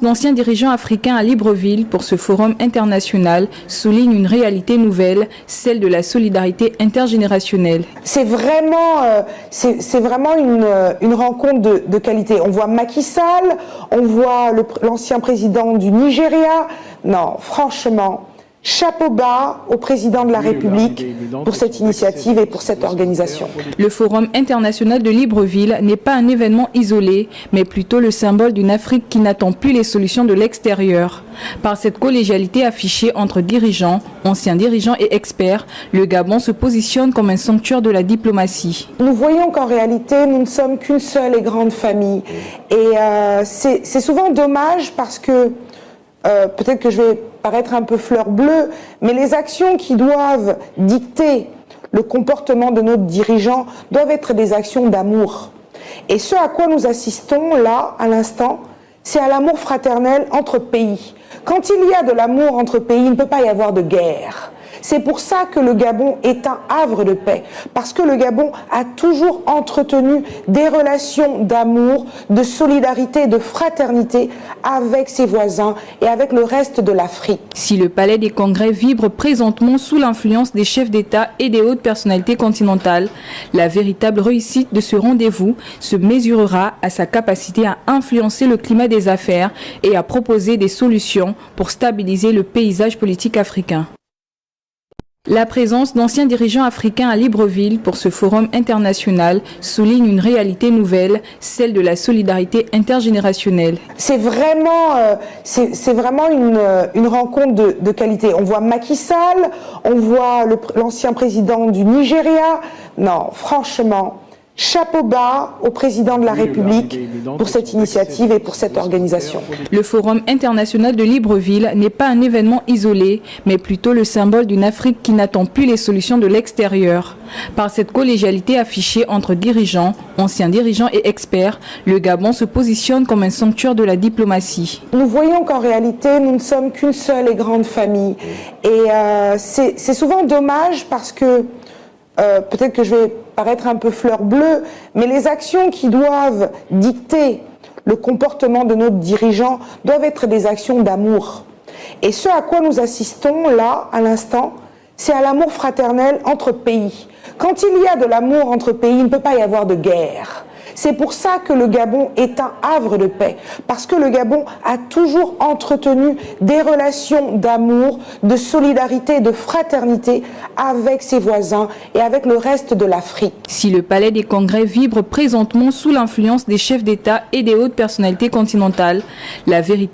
d'anciens dirigeants africains à Libreville pour ce forum international souligne une réalité nouvelle, celle de la solidarité intergénérationnelle. C'est vraiment une rencontre de qualité. On voit Macky Sall, on voit l'ancien président du Nigeria. Non, franchement, chapeau bas au président de la République pour cette initiative et pour cette organisation. Le Forum international de Libreville n'est pas un événement isolé, mais plutôt le symbole d'une Afrique qui n'attend plus les solutions de l'extérieur. Par cette collégialité affichée entre dirigeants, anciens dirigeants et experts, le Gabon se positionne comme un sanctuaire de la diplomatie. Nous voyons qu'en réalité, nous ne sommes qu'une seule et grande famille. Et c'est souvent dommage parce que peut-être que je vais paraître un peu fleur bleue, mais les actions qui doivent dicter le comportement de nos dirigeants doivent être des actions d'amour. Et ce à quoi nous assistons là, à l'instant, c'est à l'amour fraternel entre pays. Quand il y a de l'amour entre pays, il ne peut pas y avoir de guerre. C'est pour ça que le Gabon est un havre de paix, parce que le Gabon a toujours entretenu des relations d'amour, de solidarité, de fraternité avec ses voisins et avec le reste de l'Afrique. Si le Palais des Congrès vibre présentement sous l'influence des chefs d'État et des hautes personnalités continentales, la véritable réussite de ce rendez-vous se mesurera à sa capacité à influencer le climat des affaires et à proposer des solutions pour stabiliser le paysage politique africain. La présence d'anciens dirigeants africains à Libreville pour ce forum international souligne une réalité nouvelle, celle de la solidarité intergénérationnelle. C'est vraiment une rencontre de qualité. On voit Macky Sall, on voit l'ancien président du Nigeria. Non, franchement, chapeau bas au président de la République pour cette initiative et pour cette organisation. Le Forum international de Libreville n'est pas un événement isolé, mais plutôt le symbole d'une Afrique qui n'attend plus les solutions de l'extérieur. Par cette collégialité affichée entre dirigeants, anciens dirigeants et experts, le Gabon se positionne comme un sanctuaire de la diplomatie. Nous voyons qu'en réalité, nous ne sommes qu'une seule et grande famille. Et c'est souvent dommage parce que peut-être que je vais paraître un peu fleur bleue, mais les actions qui doivent dicter le comportement de nos dirigeants doivent être des actions d'amour. Et ce à quoi nous assistons là, à l'instant, c'est à l'amour fraternel entre pays. Quand il y a de l'amour entre pays, il ne peut pas y avoir de guerre. C'est pour ça que le Gabon est un havre de paix, parce que le Gabon a toujours entretenu des relations d'amour, de solidarité, de fraternité avec ses voisins et avec le reste de l'Afrique. Si le Palais des Congrès vibre présentement sous l'influence des chefs d'État et des hautes personnalités continentales, la vérité